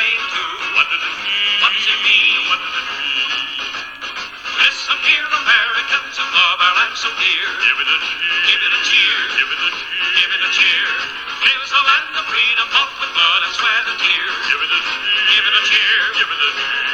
saying too. What does it mean? What does it mean? What does it mean? Listen here, Americans who love our land so dear. Give it a cheer. Give it a cheer. Give it a cheer. Give it a cheer. Here's the land of freedom, fought with blood and sweat and tears. Give it a cheer. Give it a cheer. Give it a cheer.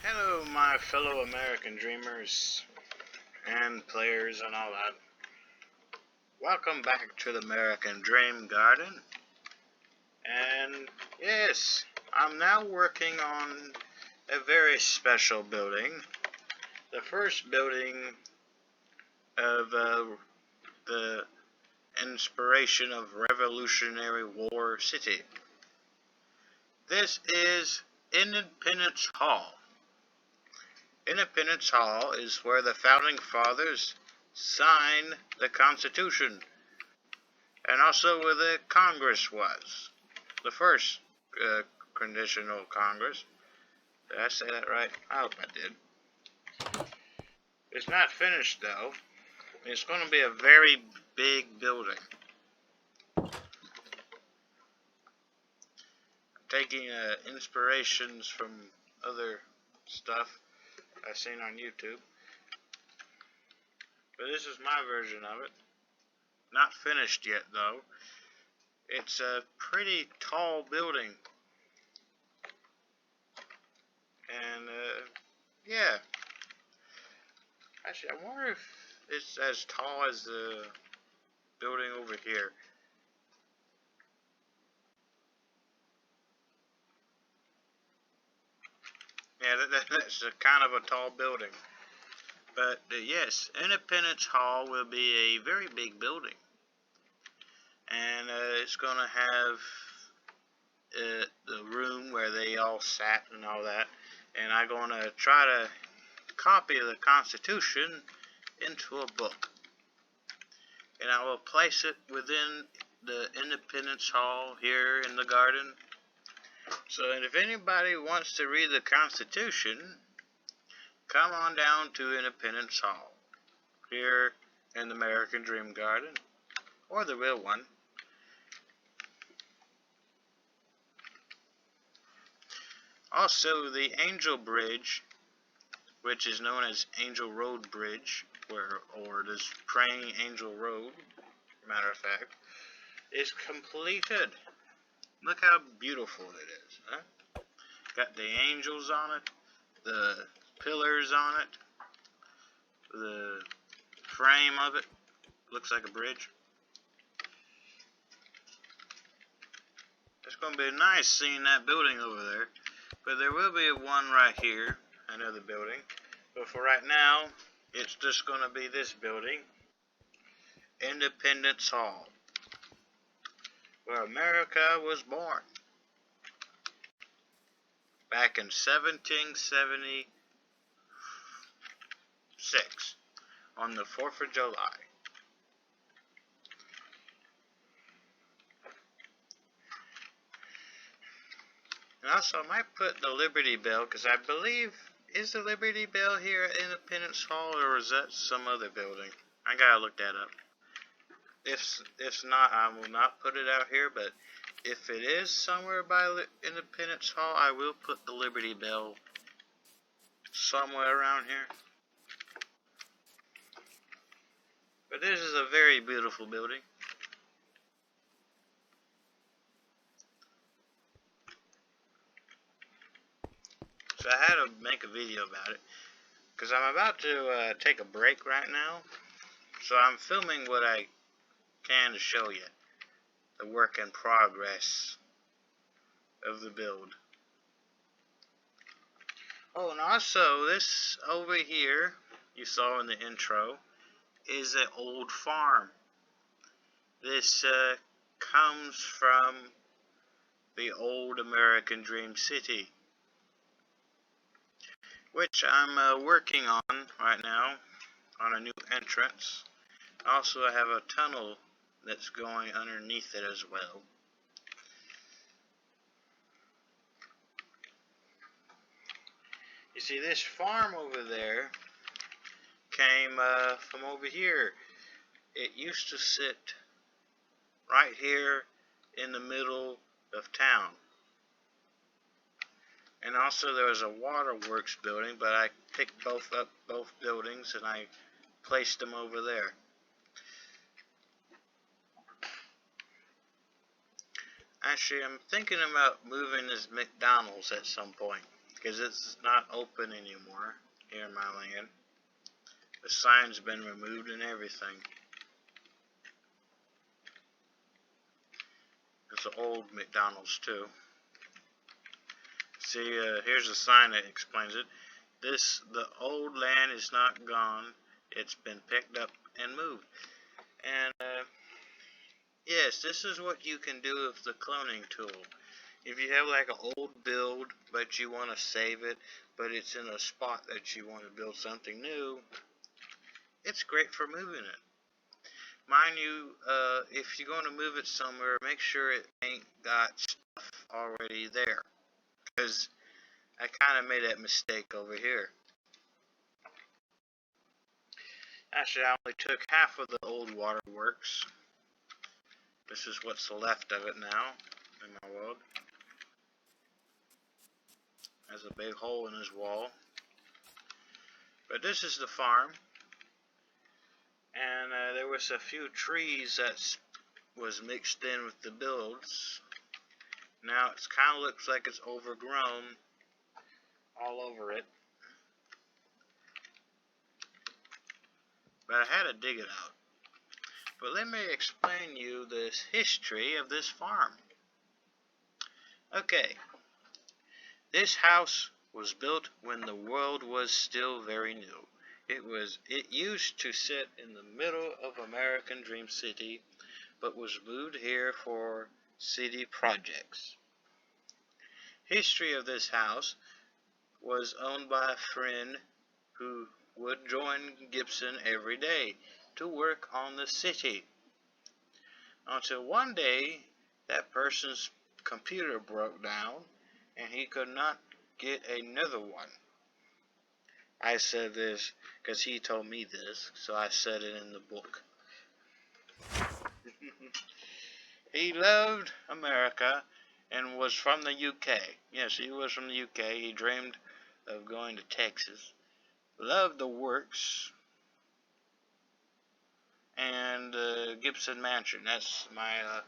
Hello, my fellow American dreamers and players and all that. Welcome back to the American Dream Garden. And yes, I'm now working on a very special building. The first building of the inspiration of Revolutionary War City. This is Independence Hall. Independence Hall is where the Founding Fathers signed the Constitution, and also where the Congress was. The first Conditional Congress. Did I say that right? I hope I did. It's not finished though. It's going to be a very big building. Taking inspirations from other stuff I've seen on YouTube. But this is my version of it. Not finished yet though. It's a pretty tall building. And yeah. Actually, I wonder if it's as tall as the building over here. Yeah, that's a kind of a tall building. But yes, Independence Hall will be a very big building. And it's going to have the room where they all sat and all that. And I'm going to try to copy the Constitution into a book. And I will place it within the Independence Hall here in the garden. So if anybody wants to read the Constitution, come on down to Independence Hall here in the American Dream Garden, or the real one. Also, the Angel Bridge, which is known as Angel Road Bridge, or this Praying Angel Road, matter of fact, is completed. Look how beautiful it is, huh? Got the angels on it, the pillars on it, the frame of it looks like a bridge. It's going to be nice seeing that building over there. But there will be one right here, another building. But for right now, it's just going to be this building, Independence Hall, where America was born back in 1776 on the 4th of July. And also, I might put the Liberty Bell, because I believe, is the Liberty Bell here at Independence Hall, or is that some other building? I gotta look that up. If not, I will not put it out here, but if it is somewhere by Independence Hall, I will put the Liberty Bell somewhere around here. But this is a very beautiful building. So I had to make a video about it. because I'm about to take a break right now, so I'm filming what I can to show you the work in progress of the build. Oh, and also this over here you saw in the intro is an old farm. This comes from the old American Dream City, which I'm working on right now on a new entrance. Also, I have a tunnel that's going underneath it as well. You see, this farm over there came from over here. It used to sit right here in the middle of town. And also there was a waterworks building, but I picked both buildings and I placed them over there. Actually, I'm thinking about moving this McDonald's at some point, because it's not open anymore here in my land. The sign's been removed and everything. It's an old McDonald's too. See, here's a sign that explains it. The old land is not gone. It's been picked up and moved. And yes, this is what you can do with the cloning tool. If you have like an old build, but you want to save it, but it's in a spot that you want to build something new, it's great for moving it. Mind you, if you're going to move it somewhere, make sure it ain't got stuff already there. Because I kind of made that mistake over here. Actually, I only took half of the old waterworks. This is what's left of it now in my world. There's a big hole in his wall. But this is the farm. And there was a few trees that was mixed in with the builds. Now it kind of looks like it's overgrown all over it. But I had to dig it out. But let me explain you the history of this farm. Okay, this house was built when the world was still very new. It used to sit in the middle of American Dream City, but was moved here for city projects. History of this house was owned by a friend who would join Gibson every day to work on the city. Until one day, that person's computer broke down and he could not get another one. I said this because he told me this, so I said it in the book. He loved America and was from the UK. Yes, he was from the UK. He dreamed of going to Texas. Loved the works and Gibson Mansion. That's my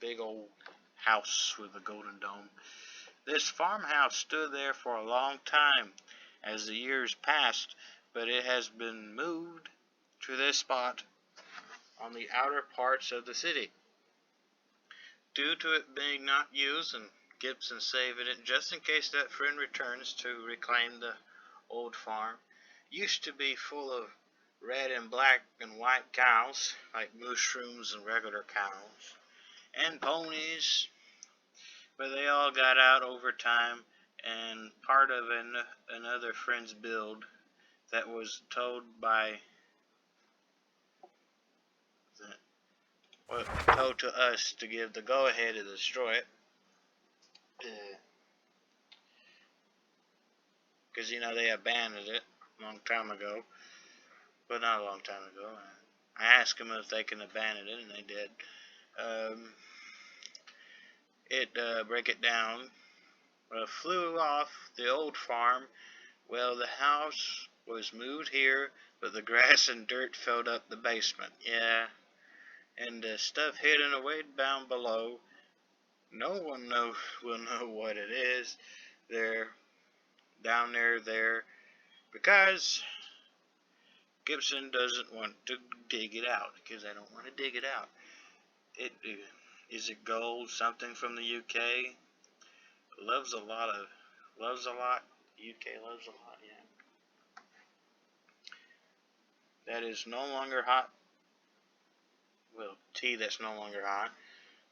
big old house with the golden dome. This farmhouse stood there for a long time as the years passed, but it has been moved to this spot on the outer parts of the city. Due to it being not used and Gibson saving it just in case that friend returns to reclaim the old farm, used to be full of red and black and white cows, like mushrooms and regular cows, and ponies, but they all got out over time, and part of another friend's build that was told to us to give the go-ahead to destroy it, because they abandoned it a long time ago, but not a long time ago. I asked them if they can abandon it, and they did. Break it down. Flew off the old farm. Well, the house was moved here, but the grass and dirt filled up the basement. Yeah, and the stuff hidden away down below. No one will know what it is. There, down there, because Gibson doesn't want to dig it out, because I don't want to dig it out. Is it gold? Something from the UK? Loves a lot. UK loves a lot, yeah. That is no longer hot. Well, tea that's no longer hot.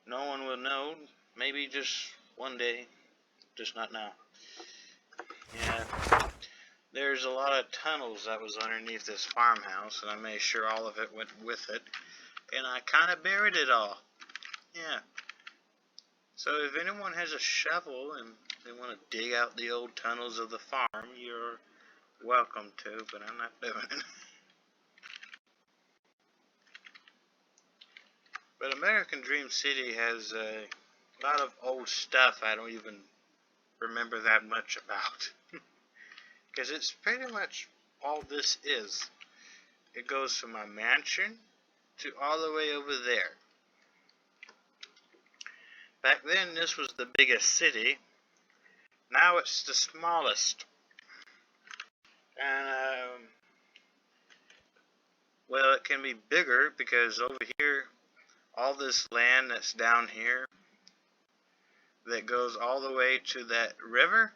No one will know. Maybe just one day. Just not now. Yeah. There's a lot of tunnels that was underneath this farmhouse, and I made sure all of it went with it. And I kind of buried it all. Yeah. So if anyone has a shovel and they want to dig out the old tunnels of the farm, you're welcome to, but I'm not doing it. But American Dream City has a lot of old stuff I don't even remember that much about. Because it's pretty much all this is. It goes from my mansion to all the way over there. Back then this was the biggest city. Now it's the smallest. And well, it can be bigger because over here, all this land that's down here that goes all the way to that river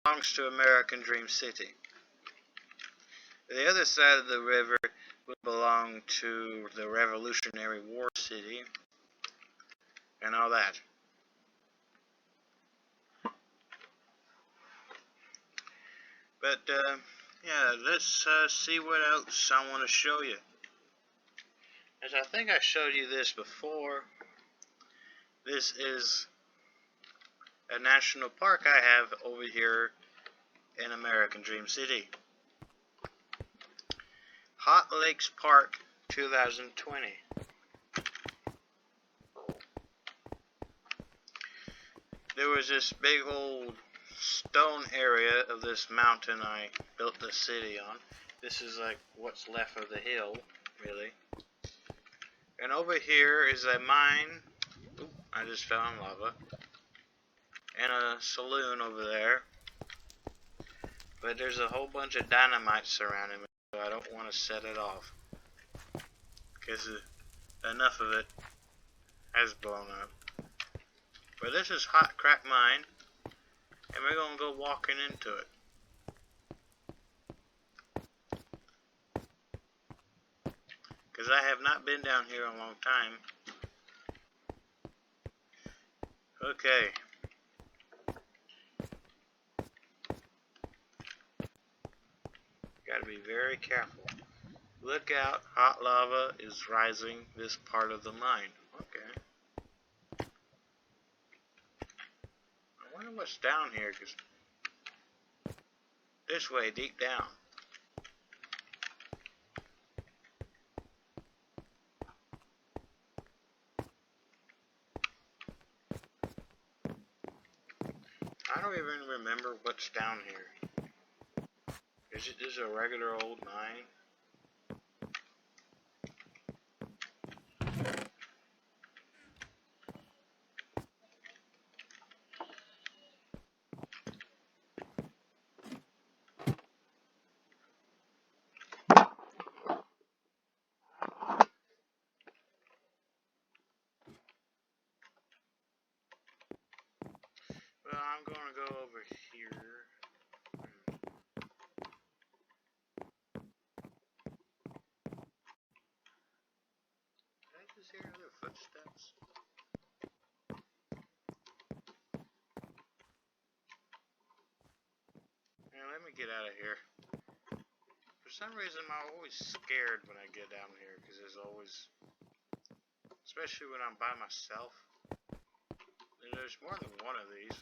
belongs to American Dream City. The other side of the river would belong to the Revolutionary War City and all that. But yeah, let's see what else I want to show you. As I think I showed you this before, this is a national park I have over here in American Dream City. Hot Lakes Park 2020. There was this big old stone area of this mountain I built the city on. This is like what's left of the hill, really. And over here is a mine. Oop, I just fell in lava. And a saloon over there. But there's a whole bunch of dynamite surrounding me, so I don't want to set it off. Because enough of it has blown up. But this is Hot Crack Mine. And we're going to go walking into it. Because I have not been down here in a long time. Okay. Gotta be very careful. Look out, hot lava is rising this part of the mine. Okay. I wonder what's down here, because this way, deep down. I don't even remember what's down here. Is it just a regular old mine? Well, I'm gonna go over here. Did I just hear other footsteps? Man, let me get out of here. For some reason, I'm always scared when I get down here, because there's always, especially when I'm by myself. And there's more than one of these.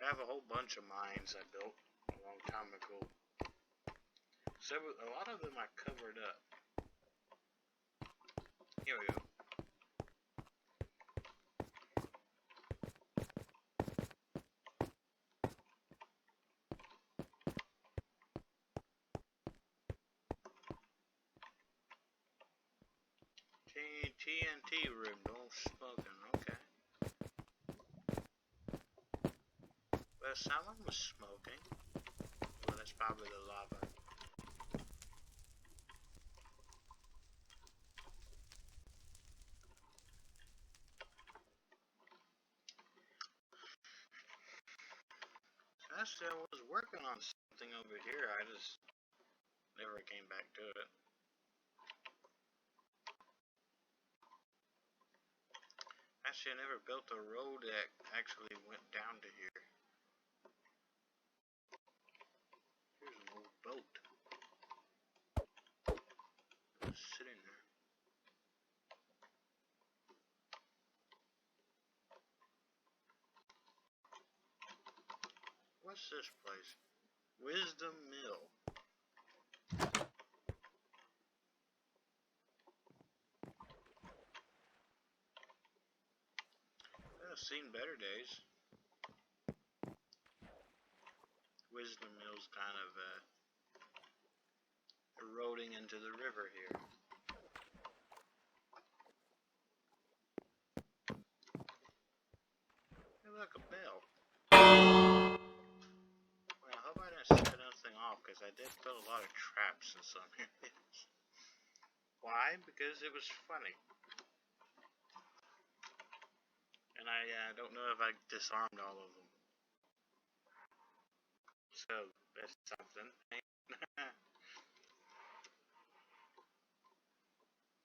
I have a whole bunch of mines I built a long time ago. So a lot of them I covered up. Here we go. TNT room, no smoking, okay. Well, someone was smoking. Well, that's probably the lava. Actually, I was working on something over here. I just never came back to it. Actually, I never built a road that actually went down to here. Here's an old boat. It's sitting there. What's this place? Wisdom Mill. I've seen better days. Wisdom Mill's kind of eroding into the river here. Hey, look, a bell. Well, I hope I didn't set anything off, because I did put a lot of traps in some areas. Why? Because it was funny. And I don't know if I disarmed all of them. So, that's something.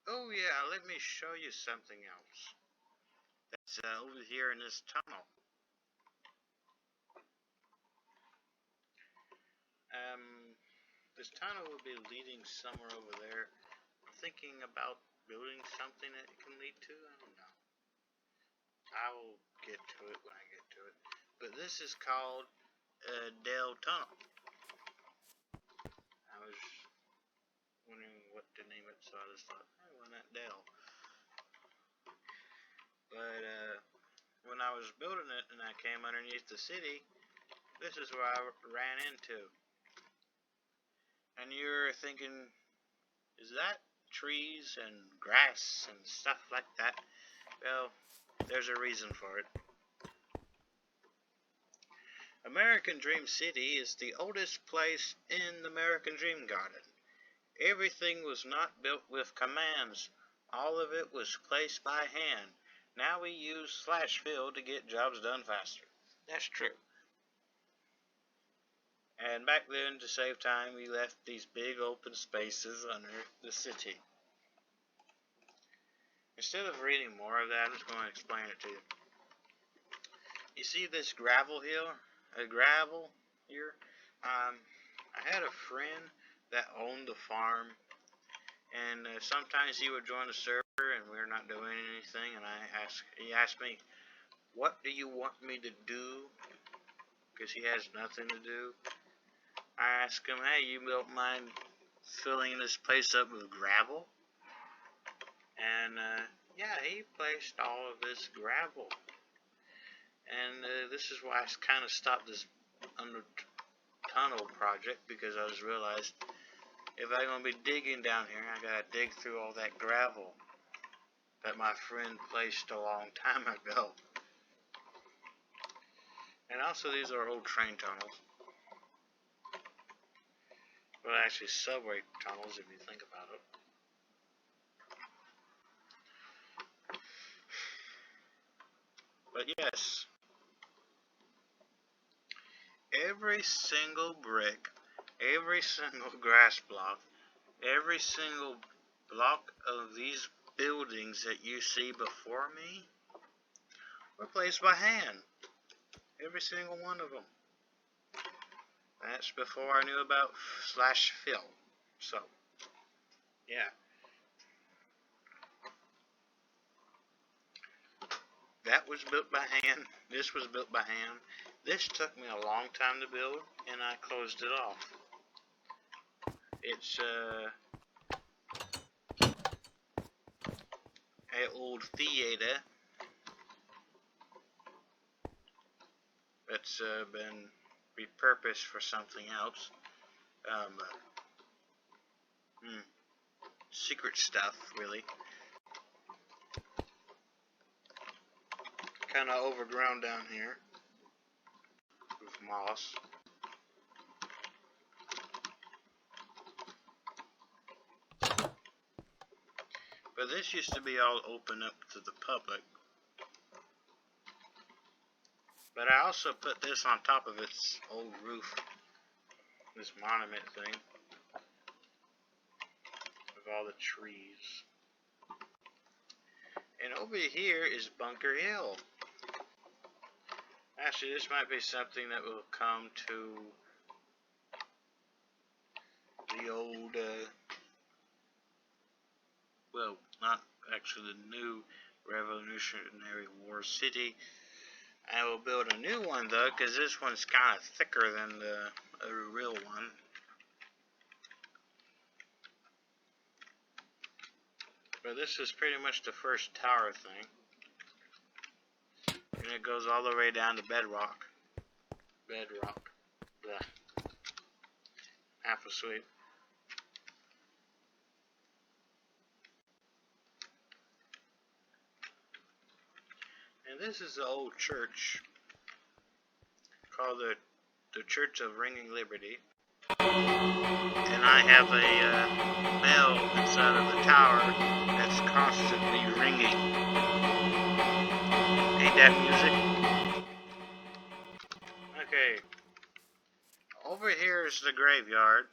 Oh yeah, let me show you something else. That's over here in this tunnel. This tunnel will be leading somewhere over there. I'm thinking about building something that it can lead to. I don't know. I will get to it when I get to it. But this is called Dell Tunnel. I was wondering what to name it, so I just thought, hey, why not Dell? But when I was building it and I came underneath the city, this is where I ran into. And you're thinking, is that trees and grass and stuff like that? Well, there's a reason for it. American Dream City is the oldest place in the American Dream Garden. Everything was not built with commands. All of it was placed by hand. Now we use /fill to get jobs done faster. That's true. And back then, to save time, we left these big open spaces under the city. Instead of reading more of that, I'm just going to explain it to you. You see this gravel here? Gravel here? I had a friend that owned the farm, and sometimes he would join the server and we were not doing anything, and he asked me, what do you want me to do? Because he has nothing to do. I asked him, hey, you don't mind filling this place up with gravel? And yeah, he placed all of this gravel. And this is why I kind of stopped this under tunnel project, because I just realized if I'm going to be digging down here, I got to dig through all that gravel that my friend placed a long time ago. And also, these are old train tunnels. Well, actually, subway tunnels, if you think about it. But yes, every single brick, every single grass block, every single block of these buildings that you see before me were placed by hand. Every single one of them. That's before I knew about /fill. So, yeah. That was built by hand. This was built by hand. This took me a long time to build, and I closed it off. It's an old theater that's been repurposed for something else. Secret stuff, really. Kind of overgrown down here with moss. But this used to be all open up to the public. But I also put this on top of its old roof. This monument thing. With all the trees. And over here is Bunker Hill. Actually, this might be something that will come to the old, well, not actually the new Revolutionary War City. I will build a new one though, because this one's kind of thicker than the real one. But this is pretty much the first tower thing. And it goes all the way down to bedrock. Bedrock. Blech. Half asleep. And this is the old church called the Church of Ringing Liberty. And I have a bell inside of the tower that's constantly ringing. Ain't that music? Okay. Over here is the graveyard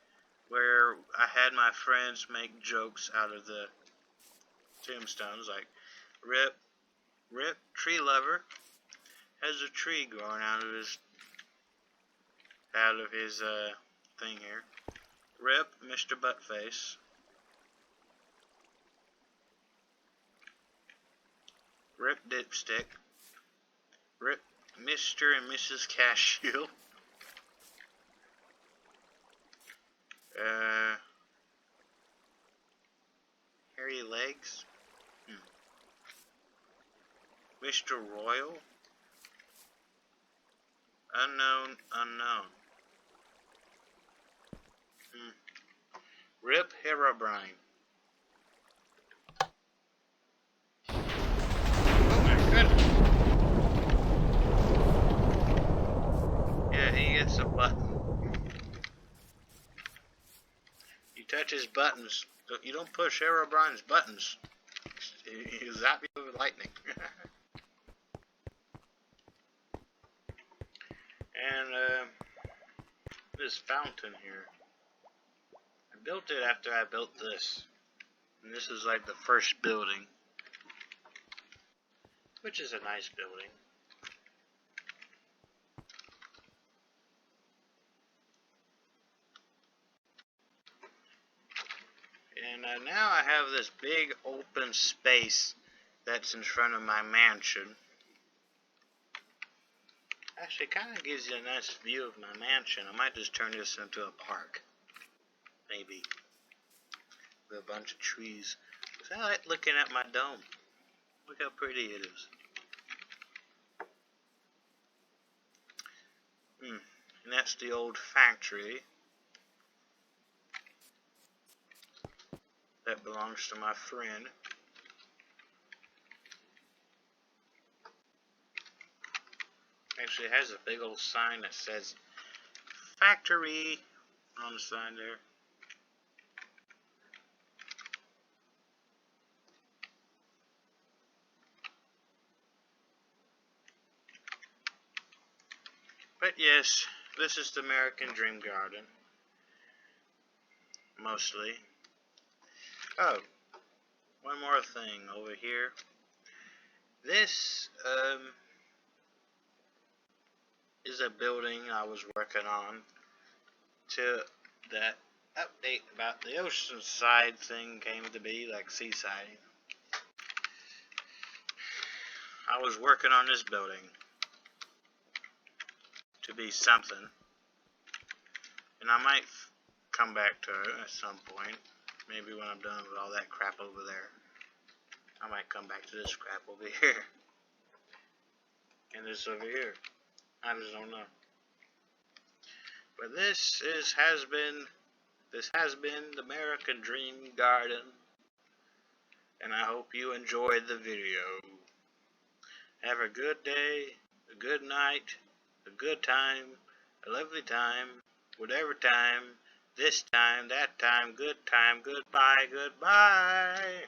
where I had my friends make jokes out of the tombstones, like Rip Tree Lover has a tree growing out of his thing here. Rip Mr. Buttface. Rip Dipstick. Rip Mr. and Mrs. Cashew. Hairy Legs. Mr. Royal. Unknown. Rip Herobrine. Oh my goodness. Yeah, he gets a button. You touch his buttons. You don't push Herobrine's buttons. He'll zap you with lightning. And this fountain here. I built it after I built this. And this is like the first building. Which is a nice building. And now I have this big open space that's in front of my mansion. Actually, kind of gives you a nice view of my mansion. I might just turn this into a park. Maybe. With a bunch of trees. I like looking at my dome. Look how pretty it is. And that's the old factory. That belongs to my friend. Actually, it has a big old sign that says factory on the sign there. But yes, this is the American Dream Garden. Mostly. Oh, one more thing over here. This is a building I was working on to that update about the Oceanside thing came to be, like seaside. I was working on this building to be something, and I might come back to it at some point. Maybe when I'm done with all that crap over there, I might come back to this crap over here and this over here. I just don't know. But this has been the American Dream Garden, and I hope you enjoyed the video. Have a good day, a good night, a good time, a lovely time, whatever time, this time, that time, good time, goodbye, goodbye.